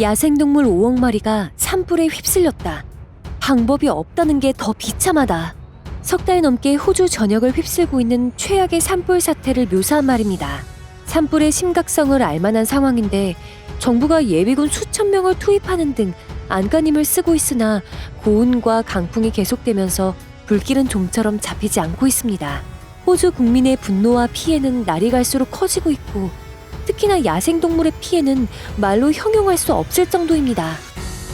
야생동물 5억 마리가 산불에 휩쓸렸다. 방법이 없다는 게 더 비참하다. 석 달 넘게 호주 전역을 휩쓸고 있는 최악의 산불 사태를 묘사한 말입니다. 산불의 심각성을 알만한 상황인데 정부가 예비군 수천 명을 투입하는 등 안간힘을 쓰고 있으나 고온과 강풍이 계속되면서 불길은 좀처럼 잡히지 않고 있습니다. 호주 국민의 분노와 피해는 날이 갈수록 커지고 있고 특히나 야생동물의 피해는 말로 형용할 수 없을 정도입니다.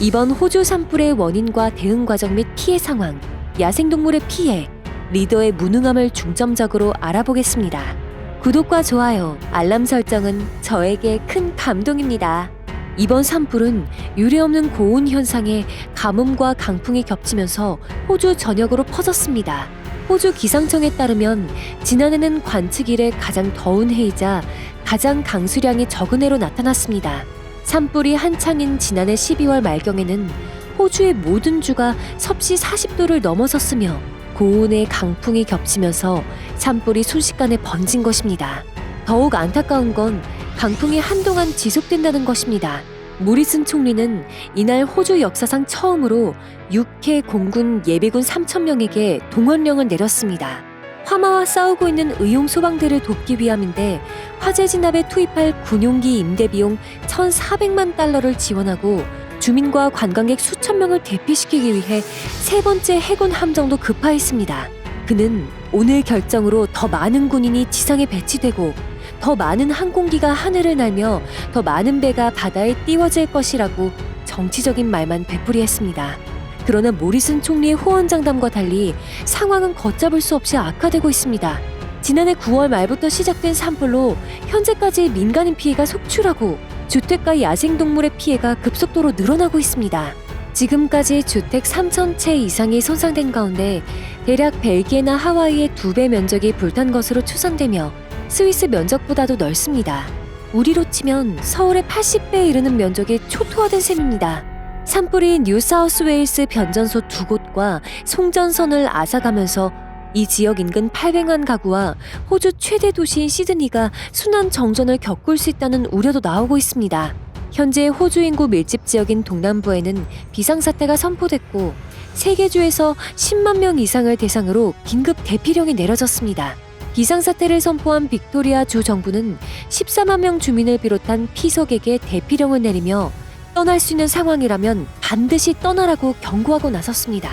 이번 호주 산불의 원인과 대응 과정 및 피해 상황, 야생동물의 피해, 리더의 무능함을 중점적으로 알아보겠습니다. 구독과 좋아요, 알람 설정은 저에게 큰 감동입니다. 이번 산불은 유례없는 고온 현상에 가뭄과 강풍이 겹치면서 호주 전역으로 퍼졌습니다. 호주 기상청에 따르면 지난해는 관측 이래 가장 더운 해이자 가장 강수량이 적은 해로 나타났습니다. 산불이 한창인 지난해 12월 말경에는 호주의 모든 주가 섭씨 40도를 넘어섰으며 고온의 강풍이 겹치면서 산불이 순식간에 번진 것입니다. 더욱 안타까운 건 강풍이 한동안 지속된다는 것입니다. 모리슨 총리는 이날 호주 역사상 처음으로 6해 공군 예비군 3,000명에게 동원령을 내렸습니다. 화마와 싸우고 있는 의용 소방대를 돕기 위함인데 화재 진압에 투입할 군용기 임대 비용 1,400만 달러를 지원하고 주민과 관광객 수천 명을 대피시키기 위해 세 번째 해군 함정도 급파했습니다. 그는 오늘 결정으로 더 많은 군인이 지상에 배치되고 더 많은 항공기가 하늘을 날며 더 많은 배가 바다에 띄워질 것이라고 정치적인 말만 되풀이했습니다. 그러나 모리슨 총리의 호언장담과 달리 상황은 걷잡을 수 없이 악화되고 있습니다. 지난해 9월 말부터 시작된 산불로 현재까지 민간인 피해가 속출하고 주택과 야생동물의 피해가 급속도로 늘어나고 있습니다. 지금까지 주택 3,000채 이상이 손상된 가운데 대략 벨기에나 하와이의 2배 면적이 불탄 것으로 추산되며 스위스 면적보다도 넓습니다. 우리로 치면 서울의 80배에 이르는 면적이 초토화된 셈입니다. 산불이 뉴사우스웨일스 변전소 2곳과 송전선을 앗아가면서 이 지역 인근 800만 가구와 호주 최대 도시인 시드니가 순환 정전을 겪을 수 있다는 우려도 나오고 있습니다. 현재 호주 인구 밀집 지역인 동남부에는 비상사태가 선포됐고 세계주에서 10만 명 이상을 대상으로 긴급 대피령이 내려졌습니다. 비상사태를 선포한 빅토리아 주 정부는 14만 명 주민을 비롯한 피서객에 대피령을 내리며 떠날 수 있는 상황이라면 반드시 떠나라고 경고하고 나섰습니다.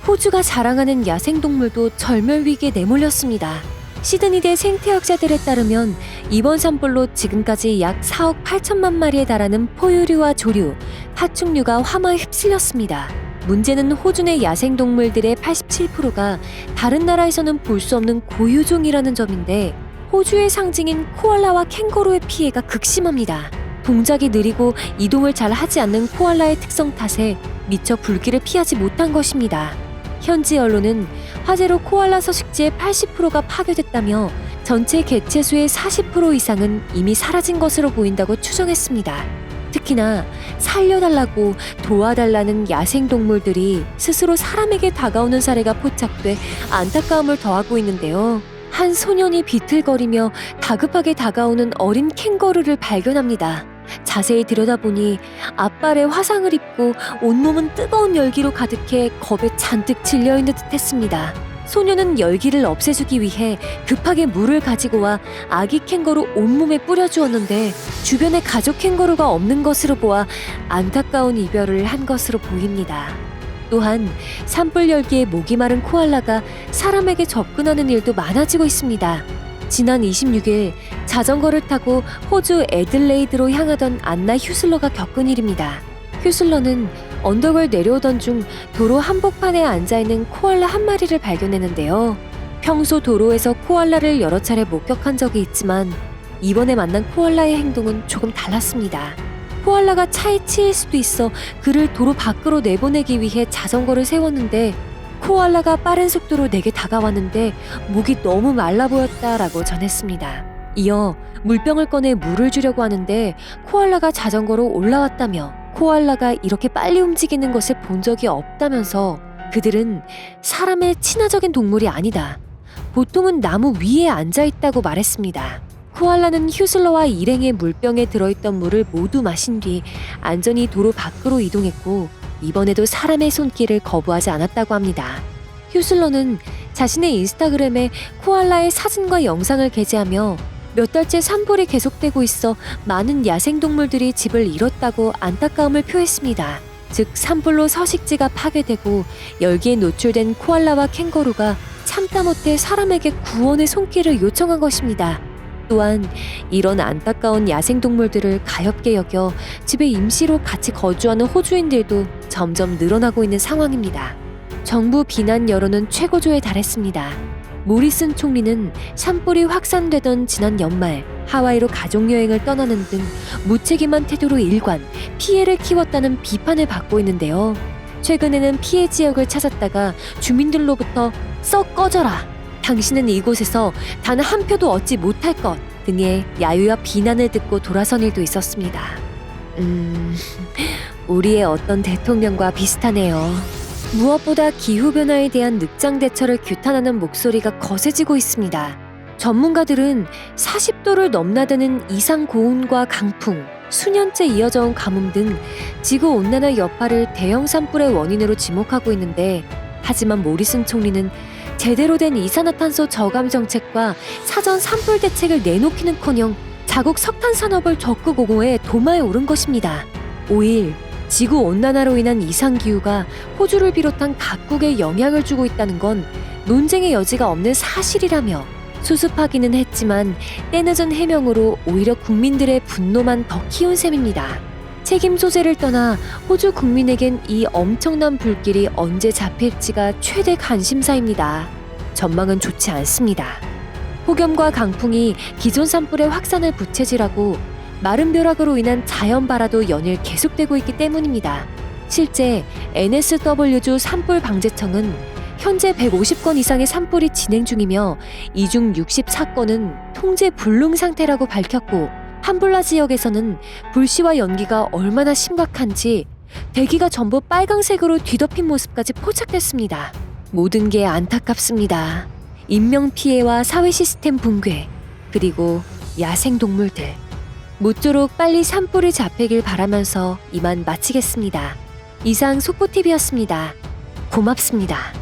호주가 자랑하는 야생동물도 절멸위기에 내몰렸습니다. 시드니대 생태학자들에 따르면 이번 산불로 지금까지 약 4억 8천만 마리에 달하는 포유류와 조류, 파충류가 화마에 휩쓸렸습니다. 문제는 호주 내 야생동물들의 87%가 다른 나라에서는 볼 수 없는 고유종이라는 점인데 호주의 상징인 코알라와 캥거루의 피해가 극심합니다. 동작이 느리고 이동을 잘 하지 않는 코알라의 특성 탓에 미처 불길을 피하지 못한 것입니다. 현지 언론은 화재로 코알라 서식지의 80%가 파괴됐다며 전체 개체수의 40% 이상은 이미 사라진 것으로 보인다고 추정했습니다. 특히나 살려달라고 도와달라는 야생동물들이 스스로 사람에게 다가오는 사례가 포착돼 안타까움을 더하고 있는데요. 한 소년이 비틀거리며 다급하게 다가오는 어린 캥거루를 발견합니다. 자세히 들여다보니 앞발에 화상을 입고 온몸은 뜨거운 열기로 가득해 겁에 잔뜩 질려있는 듯 했습니다. 소년은 열기를 없애주기 위해 급하게 물을 가지고 와 아기 캥거루 온몸에 뿌려주었는데 주변에 가족 캥거루가 없는 것으로 보아 안타까운 이별을 한 것으로 보입니다. 또한 산불 열기에 목이 마른 코알라가 사람에게 접근하는 일도 많아지고 있습니다. 지난 26일 자전거를 타고 호주 애들레이드로 향하던 안나 휴슬러가 겪은 일입니다. 휴슬러는 언덕을 내려오던 중 도로 한복판에 앉아있는 코알라 한 마리를 발견했는데요. 평소 도로에서 코알라를 여러 차례 목격한 적이 있지만 이번에 만난 코알라의 행동은 조금 달랐습니다. 코알라가 차에 치일 수도 있어 그를 도로 밖으로 내보내기 위해 자전거를 세웠는데 코알라가 빠른 속도로 내게 다가왔는데 목이 너무 말라 보였다라고 전했습니다. 이어 물병을 꺼내 물을 주려고 하는데 코알라가 자전거로 올라왔다며 코알라가 이렇게 빨리 움직이는 것을 본 적이 없다면서 그들은 사람의 친화적인 동물이 아니다. 보통은 나무 위에 앉아있다고 말했습니다. 코알라는 휴슬러와 일행의 물병에 들어있던 물을 모두 마신 뒤 안전히 도로 밖으로 이동했고 이번에도 사람의 손길을 거부하지 않았다고 합니다. 휴슬러는 자신의 인스타그램에 코알라의 사진과 영상을 게재하며 몇 달째 산불이 계속되고 있어 많은 야생동물들이 집을 잃었다고 안타까움을 표했습니다. 즉 산불로 서식지가 파괴되고 열기에 노출된 코알라와 캥거루가 참다 못해 사람에게 구원의 손길을 요청한 것입니다. 또한 이런 안타까운 야생동물들을 가엾게 여겨 집에 임시로 같이 거주하는 호주인들도 점점 늘어나고 있는 상황입니다. 정부 비난 여론은 최고조에 달했습니다. 모리슨 총리는 산불이 확산되던 지난 연말 하와이로 가족여행을 떠나는 등 무책임한 태도로 일관 피해를 키웠다는 비판을 받고 있는데요. 최근에는 피해 지역을 찾았다가 주민들로부터 썩 꺼져라! 당신은 이곳에서 단 한 표도 얻지 못할 것 등의 야유와 비난을 듣고 돌아선 일도 있었습니다. 우리의 어떤 대통령과 비슷하네요. 무엇보다 기후변화에 대한 늑장 대처를 규탄하는 목소리가 거세지고 있습니다. 전문가들은 40도를 넘나드는 이상 고온과 강풍, 수년째 이어져 온 가뭄 등 지구온난화 여파를 대형 산불의 원인으로 지목하고 있는데 하지만 모리슨 총리는 제대로 된 이산화탄소 저감 정책과 사전 산불 대책을 내놓기는커녕 자국 석탄 산업을 적극 옹호해 도마에 오른 것입니다. 5일 지구온난화로 인한 이상기후가 호주를 비롯한 각국에 영향을 주고 있다는 건 논쟁의 여지가 없는 사실이라며 수습하기는 했지만 때늦은 해명으로 오히려 국민들의 분노만 더 키운 셈입니다. 책임 소재를 떠나 호주 국민에겐 이 엄청난 불길이 언제 잡힐지가 최대 관심사입니다. 전망은 좋지 않습니다. 폭염과 강풍이 기존 산불의 확산을 부채질하고 마른 벼락으로 인한 자연 발화도 연일 계속되고 있기 때문입니다. 실제 NSW주 산불 방재청은 현재 150건 이상의 산불이 진행 중이며 이 중 64건은 통제 불능 상태라고 밝혔고 함블라 지역에서는 불씨와 연기가 얼마나 심각한지 대기가 전부 빨강색으로 뒤덮인 모습까지 포착됐습니다. 모든 게 안타깝습니다. 인명피해와 사회 시스템 붕괴, 그리고 야생동물들. 모쪼록 빨리 산불이 잡히길 바라면서 이만 마치겠습니다. 이상 속보TV였습니다. 고맙습니다.